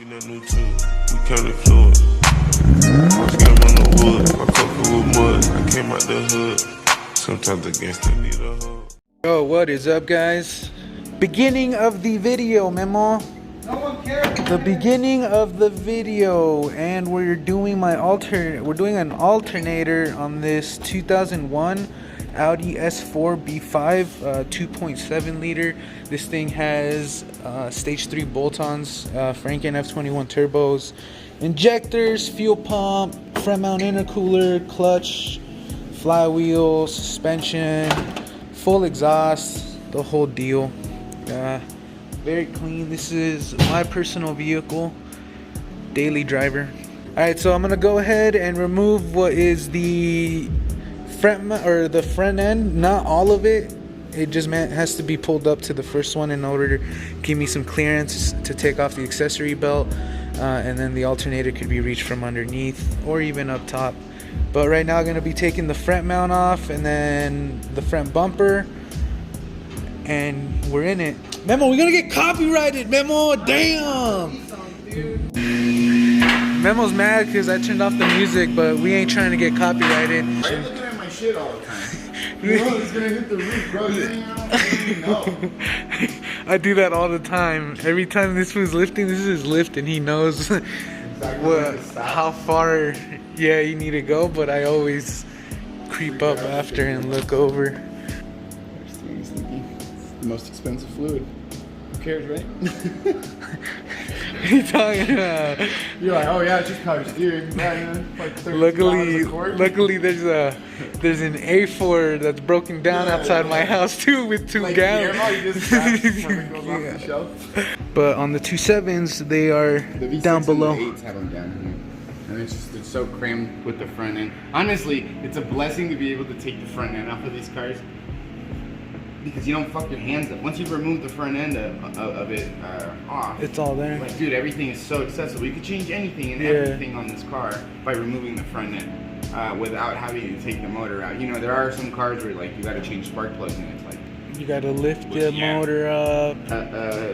You know, new too. We came to fluid. My skin on the wood. My cocoa with mud. I came out the hood. Sometimes the gangster need a hug. Yo, what is up, guys? Beginning of the video, Memo. No one cares. The beginning of the video, and we're doing we're doing an alternator on this 2001 Audi S4 B5 2.7 liter. This thing has stage 3 bolt-ons, Franken F21 turbos, injectors, fuel pump, front mount intercooler, clutch, flywheel, suspension, full exhaust, the whole deal. Very clean. This is my personal vehicle, daily driver. Alright, so I'm gonna go ahead and remove what is the front end, not all of it. It just has to be pulled up to the first one in order to give me some clearance to take off the accessory belt, and then the alternator could be reached from underneath or even up top. But right now I'm going to be taking the front mount off and then the front bumper, and we're in it. Memo, we're gonna get copyrighted, Memo. Damn. Memo's mad because I turned off the music, but we ain't trying to get copyrighted. Why are you looking at my shit all the time? You know it's gonna hit the roof, bro. You don't know. I do that all the time. Every time this was lifting, this is his lift, and he knows how far you need to go, but I always creep up after and look over. It's the most expensive fluid. Who cares, right? What are you talking about? You're like, oh yeah, it's just power steering. Like Luckily, there's an A4 that's broken down outside my house too, with 2 gallons. But on the 2.7s, they are the V6 down below. And the 8s have them down here, and it's so crammed with the front end. Honestly, it's a blessing to be able to take the front end off of these cars, because you don't fuck your hands up. Once you've removed the front end of it off, it's all there. Like, dude, everything is so accessible. You can change anything and everything on this car by removing the front end without having to take the motor out. You know, there are some cars where like you got to change spark plugs and it's like you got to lift the motor up.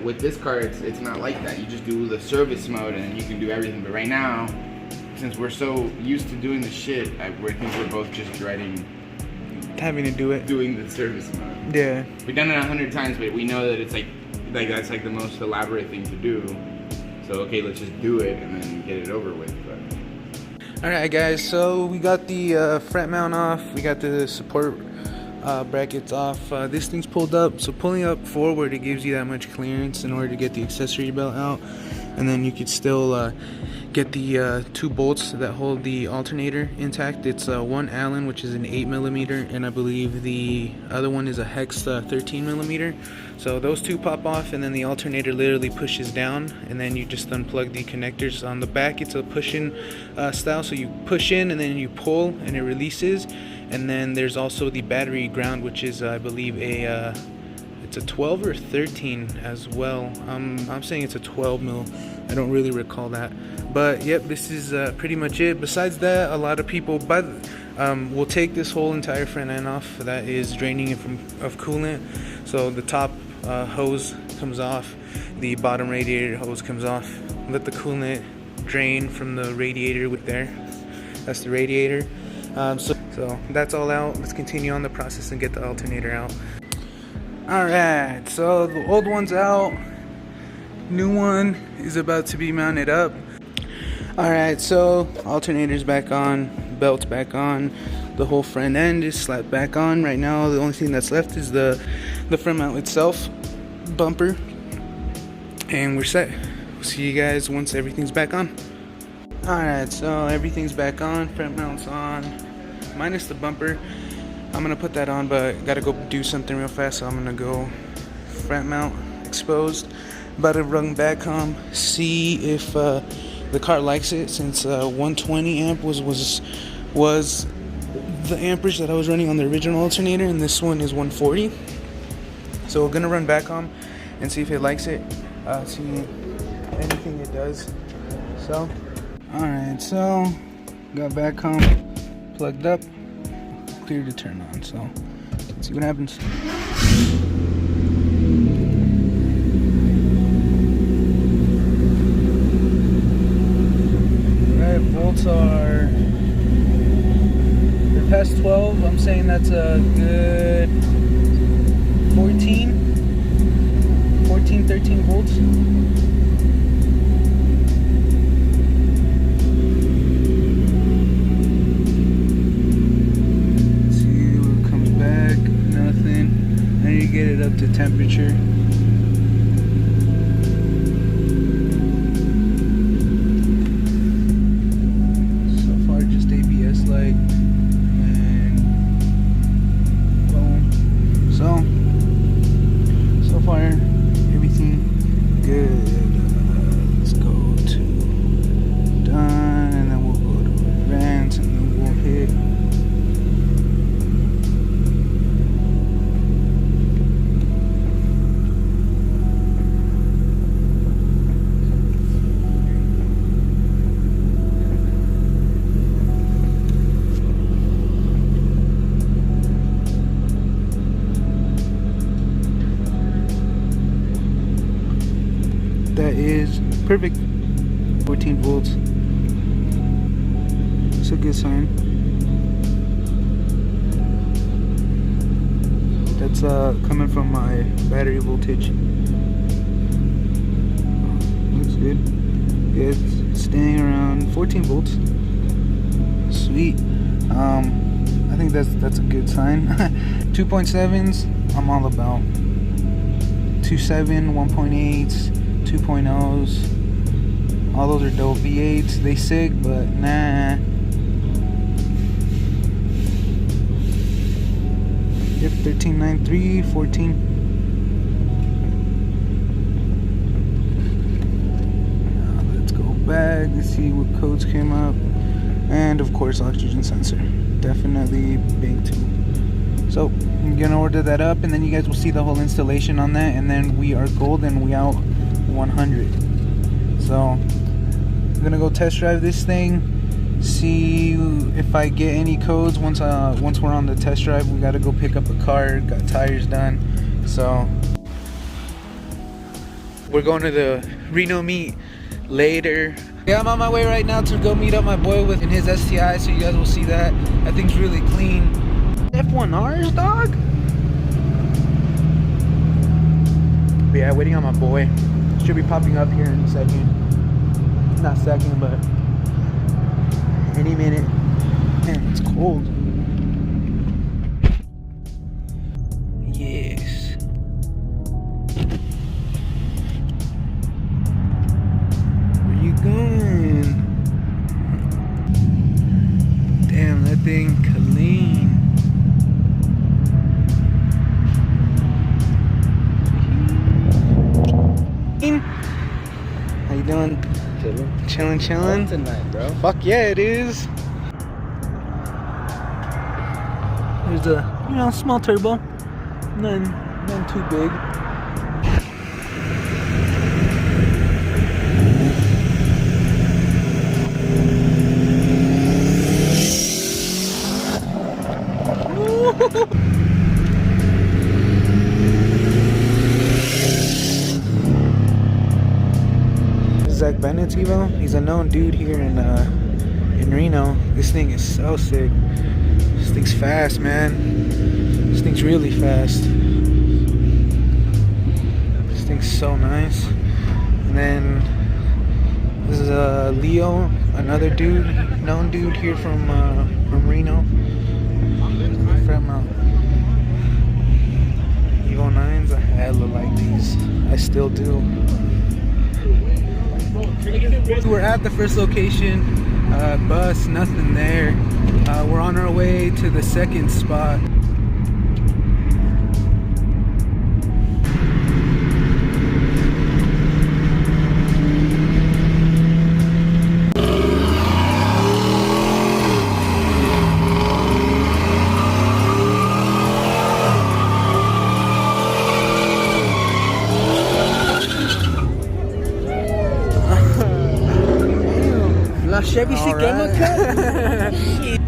With this car, it's not like that. You just do the service mode and you can do everything. But right now, since we're so used to doing the shit, I think we're both just dreading having to do it. Doing the service mode. Yeah. We've done it 100 times, but we know that it's like that's like the most elaborate thing to do. So okay, let's just do it and then get it over with. But alright guys, so we got the front mount off, we got the support brackets off. This thing's pulled up, so pulling up forward, it gives you that much clearance in order to get the accessory belt out, and then you could still get the 2 bolts that hold the alternator intact. It's one Allen, which is an 8mm, and I believe the other one is a hex 13mm. So those 2 pop off, and then the alternator literally pushes down, and then you just unplug the connectors. On the back, it's a push-in style, so you push in and then you pull and it releases. And then there's also the battery ground, which is I believe it's a 12 or 13 as well. I'm saying it's a 12 mil. I don't really recall that. But yep, this is pretty much it. Besides that, a lot of people will take this whole entire front end off. That is draining it of coolant. So the top hose comes off, the bottom radiator hose comes off. Let the coolant drain from the radiator with there. That's the radiator. So that's all out. Let's continue on the process and get the alternator out. Alright, so the old one's out. New one is about to be mounted up. Alright, so alternator's back on, belt's back on, the whole front end is slapped back on. Right now the only thing that's left is the front mount itself, bumper, and we're set. We'll see you guys once everything's back on. Alright, so everything's back on, front mount's on, minus the bumper. I'm gonna put that on, but gotta go do something real fast, so I'm gonna go front mount exposed. About to run back home, see if the car likes it, since 120 amp was the amperage that I was running on the original alternator, and this one is 140. So we're gonna run back home and see if it likes it, see anything it does. So alright, so got back home, plugged up, clear to turn on, so let's see what happens. are, they're past 12. I'm saying that's a good 13 volts. Get it up to temperature. So far just ABS light and boom. So far everything good. Let's go to done, and then we'll go to advance, and then we'll hit that is perfect. 14 volts. It's a good sign. That's coming from my battery voltage. Looks good. Yeah, it's staying around 14 volts. Sweet. I think that's a good sign. 2.7s I'm all about. 2.7, 1.8s, 2.0s, all those are dope. V8s, they sick, but nah. Yep, 1393, 14. Now let's go back, let's see what codes came up. And of course, oxygen sensor. Definitely big too. So I'm gonna order that up, and then you guys will see the whole installation on that, and then we are golden. We out 100. So I'm gonna go test drive this thing, see if I get any codes. Once we're on the test drive, we gotta go pick up a car, got tires done. So we're going to the Reno meet later. Yeah, I'm on my way right now to go meet up my boy in his STI, so you guys will see that. That thing's really clean. F1Rs, dog? But yeah, waiting on my boy. Should be popping up here in a second. Not second, but any minute. Man, it's cold. Yes. Where you going? Damn, that thing clean. How you doing? Chilling. Tonight, bro. Fuck yeah, it is. There's a, small turbo. Nothing too big. Zach Bennett's Evo. He's a known dude here in Reno. This thing is so sick. This thing's fast, man. This thing's really fast. This thing's so nice. And then this is Leo, another dude, known dude here from Reno. From Evo 9s. I hella like these. I still do. We're at the first location, bus, nothing there. We're on our way to the second spot. Chevy Right.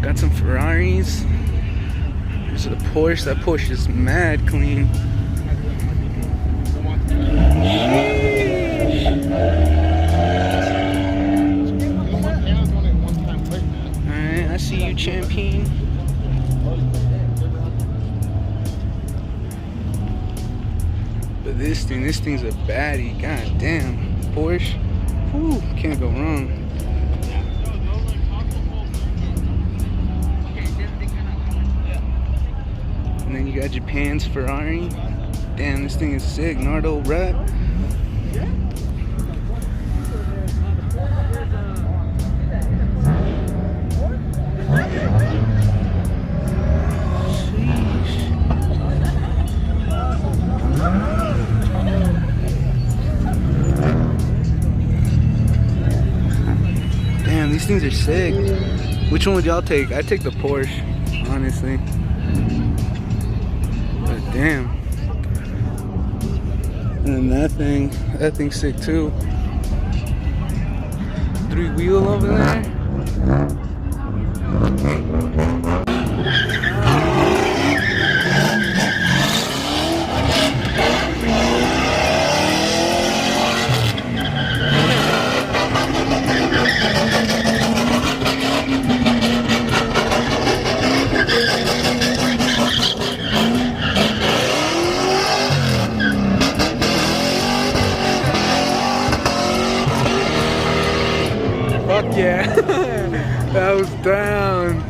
Got some Ferraris. There's a Porsche. That Porsche is mad clean. new champion. But this thing's a baddie. God damn. Porsche. Whew, can't go wrong. And then you got Japan's Ferrari. Damn, this thing is sick. Nardo wrap. Damn, these things are sick. Which one would y'all take? I'd take the Porsche, honestly. But damn. And then that thing's sick too. 3-wheel over there. Fuck yeah. That was down.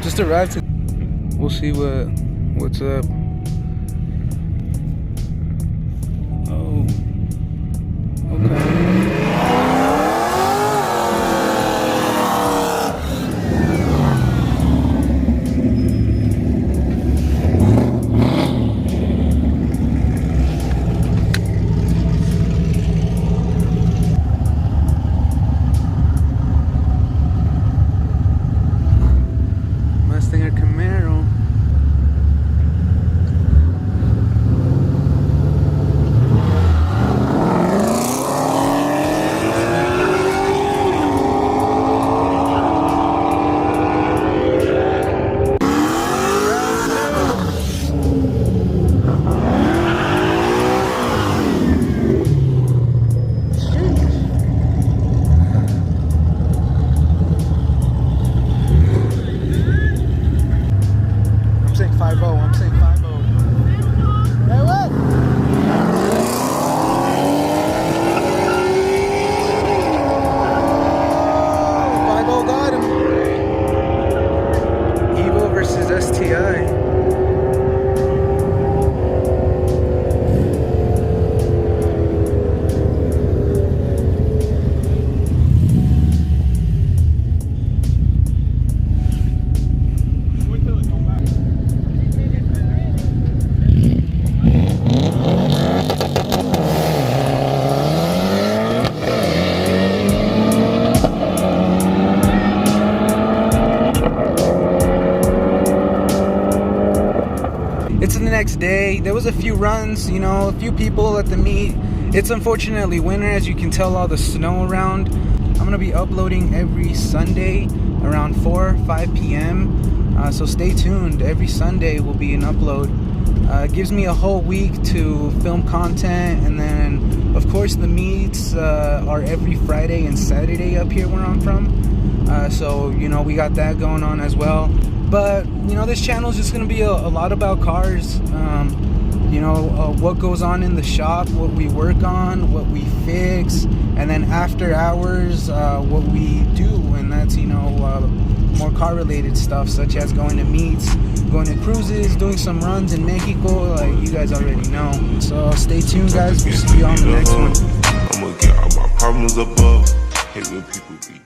Just arrived to. We'll see what's up. Oh. Okay. I'm saying 5-0. Hey, what? 5-0 got him. Evo versus STI. It's the next day. There was a few runs, you know, a few people at the meet. It's unfortunately winter, as you can tell, all the snow around. I'm gonna be uploading every Sunday around 5 p.m. So stay tuned. Every Sunday will be an upload. It gives me a whole week to film content, and then of course the meets are every Friday and Saturday up here where I'm from. So you know, we got that going on as well. But you know, this channel is just gonna be a lot about cars. You know, what goes on in the shop, what we work on, what we fix, and then after hours, what we do. And that's, you know, more car related stuff, such as going to meets, going to cruises, doing some runs in Mexico, like you guys already know. So stay tuned, guys. We'll see you on the next one. I'ma get all my problems above. Hate when people be